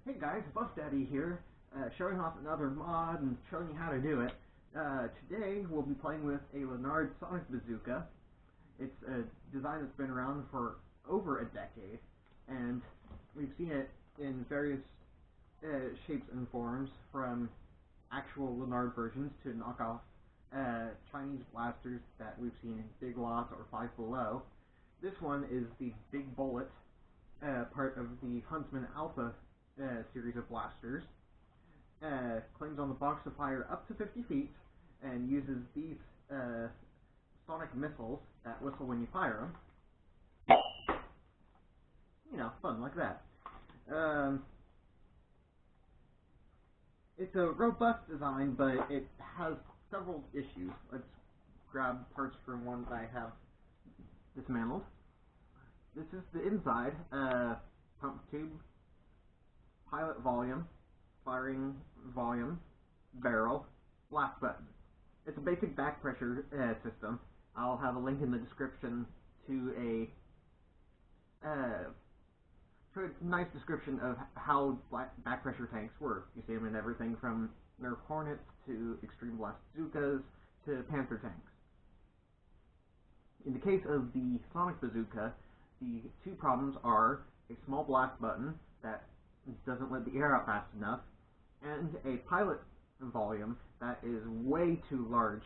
Hey guys, Buff Daddy here, showing off another mod and showing you how to do it. Today we'll be playing with a Leonard Sonic Bazooka. It's a design that's been around for over a decade, and we've seen it in various shapes and forms, from actual Leonard versions to knockoff Chinese blasters that we've seen in Big Lots or Five Below. This one is the Big Bullet, part of the Huntsman Alpha series of blasters. Claims on the box to fire up to 50 feet and uses these sonic missiles that whistle when you fire them. You know, fun like that. It's a robust design, but it has several issues. Let's grab parts from one that I have dismantled. This is the inside. Pump tube, pilot volume, firing volume, barrel, blast button. It's a basic back pressure system. I'll have a link in the description to a nice description of how back pressure tanks work. You see them in everything from Nerf Hornets to Extreme Blast Bazookas to Panther tanks. In the case of the Sonic Bazooka, the two problems are a small blast button that doesn't let the air out fast enough, and a pilot volume that is way too large.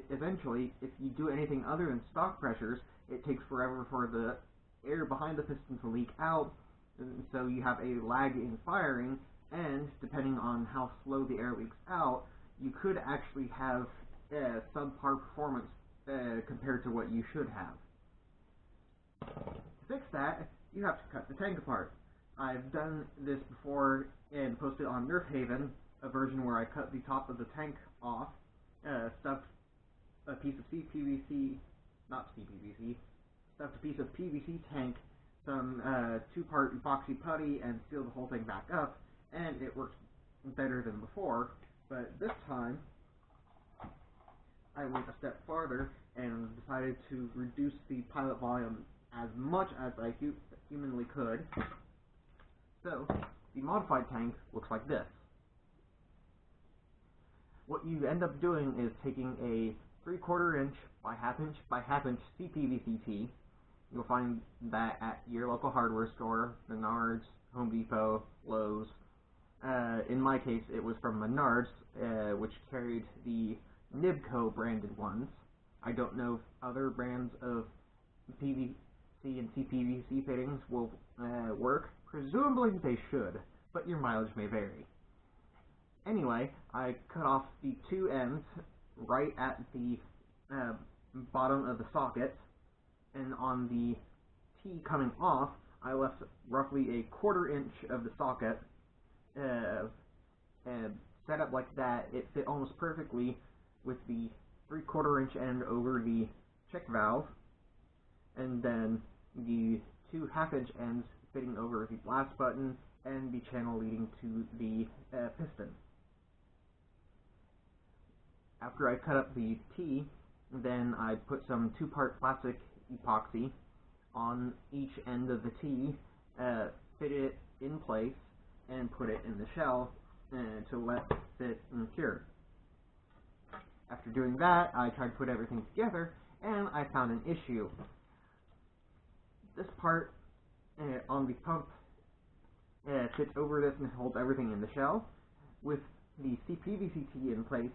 Eventually, if you do anything other than stock pressures, it takes forever for the air behind the piston to leak out, and so you have a lag in firing, and depending on how slow the air leaks out, you could actually have subpar performance compared to what you should have. To fix that, you have to cut the tank apart. I've done this before and posted on Nerf Haven, a version where I cut the top of the tank off, stuffed a piece of stuffed a piece of PVC tank, some 2-part epoxy putty, and sealed the whole thing back up, and it works better than before. But this time, I went a step farther and decided to reduce the pilot volume as much as I humanly could. So, the modified tank looks like this. What you end up doing is taking a 3/4 inch by half inch CPVC tee. You'll find that at your local hardware store, Menards, Home Depot, Lowe's. In my case, it was from Menards, which carried the Nibco branded ones. I don't know if other brands of PVC and CPVC fittings will work. Presumably they should, but your mileage may vary. Anyway, I cut off the two ends right at the bottom of the socket, and on the T coming off, I left roughly a 1/4 inch of the socket, and set up like that. It fit almost perfectly with the 3/4 inch end over the check valve, and then the 2 half-inch ends fitting over the blast button and the channel leading to the piston. After I cut up the T, then I put some 2-part plastic epoxy on each end of the T, fit it in place, and put it in the shell to let it sit and cure. After doing that, I tried to put everything together, and I found an issue. This part on the pump fits over this and holds everything in the shell. With the CPVC tee in place,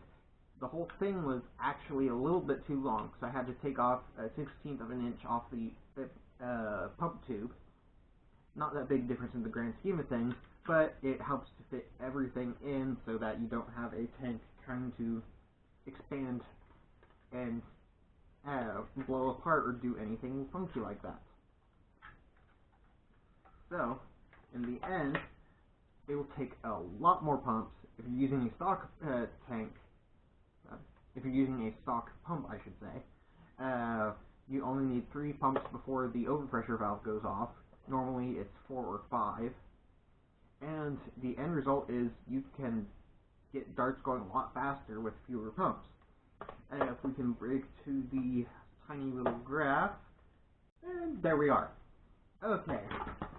the whole thing was actually a little bit too long, so I had to take off a 1/16 of an inch off the pump tube. Not that big difference in the grand scheme of things, but it helps to fit everything in so that you don't have a tank trying to expand and blow apart or do anything funky like that. So, in the end, it will take a lot more pumps. If you're using a stock if you're using a stock pump, I should say, you only need 3 pumps before the overpressure valve goes off. Normally it's 4 or 5. And the end result is you can get darts going a lot faster with fewer pumps. And if we can break to the tiny little graph, and there we are. Okay,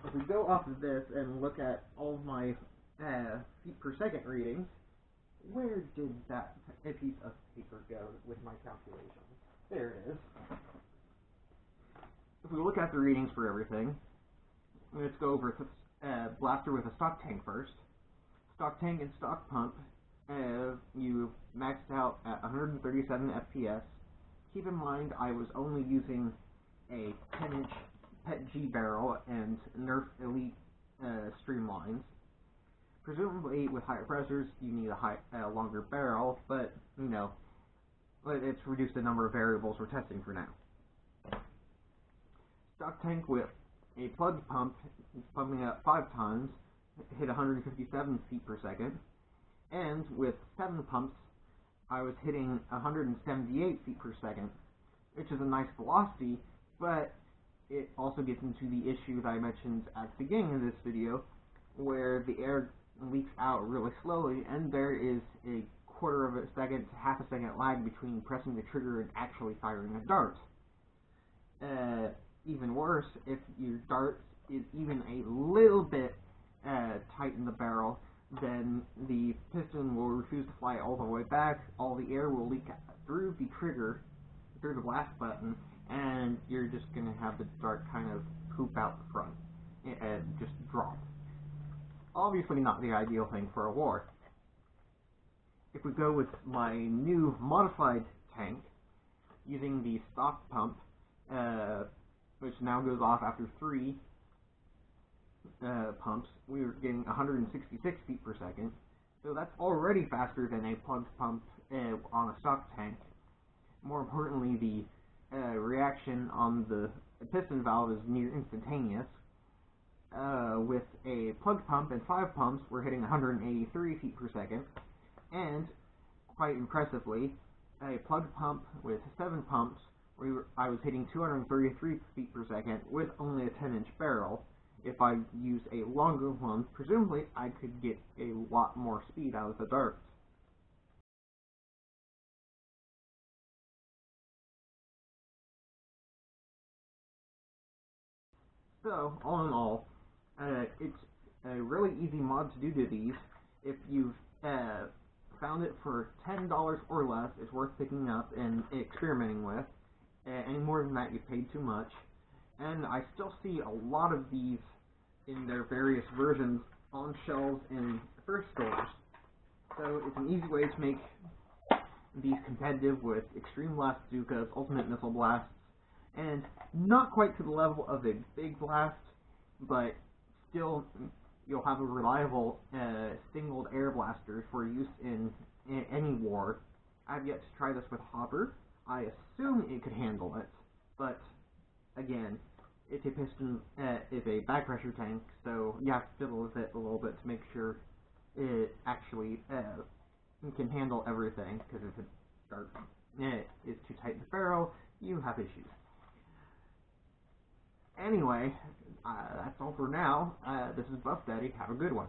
if we go off of this and look at all of my feet per second readings, where did that piece of paper go with my calculations? There it is. If we look at the readings for everything, let's go over blaster with a stock tank first. Stock tank and stock pump, you maxed out at 137 FPS. Keep in mind I was only using a 10-inch PET-G barrel and Nerf Elite streamlines. Presumably, with higher pressures, you need a longer barrel, but, you know, it's reduced the number of variables we're testing for now. Stock tank with a plug pump, pumping up 5 tons, hit 157 feet per second, and with 7 pumps, I was hitting 178 feet per second, which is a nice velocity, but it also gets into the issue that I mentioned at the beginning of this video, where the air leaks out really slowly, and there is a quarter of a second to half a second lag between pressing the trigger and actually firing a dart. Even worse, if your dart is even a little bit tight in the barrel, then the piston will refuse to fly all the way back, all the air will leak through the trigger, through the blast button, and you're just going to have the dart kind of poop out the front and just drop. Obviously not the ideal thing for a war. If we go with my new modified tank, using the stock pump, which now goes off after 3 pumps, we were getting 166 feet per second, so that's already faster than a plug pump on a stock tank. More importantly, the reaction on the piston valve is near instantaneous. With a plug pump and 5 pumps, we're hitting 183 feet per second, and quite impressively, a plug pump with 7 pumps, I was hitting 233 feet per second with only a 10-inch barrel. If I use a longer one, presumably I could get a lot more speed out of the darts. So, all in all, it's a really easy mod to do to these. If you've found it for $10 or less, it's worth picking up and experimenting with. Any more than that, you paid too much. And I still see a lot of these in their various versions on shelves in thrift stores. So it's an easy way to make these competitive with Extreme Blast Bazookas, Ultimate Missile Blasts, and not quite to the level of a big blast, but still you'll have a reliable singled air blaster for use in any war. I've yet to try this with Hopper. I assume it could handle it, but again, it's a piston, it's a back pressure tank, so you have to fiddle with it a little bit to make sure it actually can handle everything, because if it is too tight in the barrel, you have issues. Anyway, that's all for now. This is Buff Daddy. Have a good one.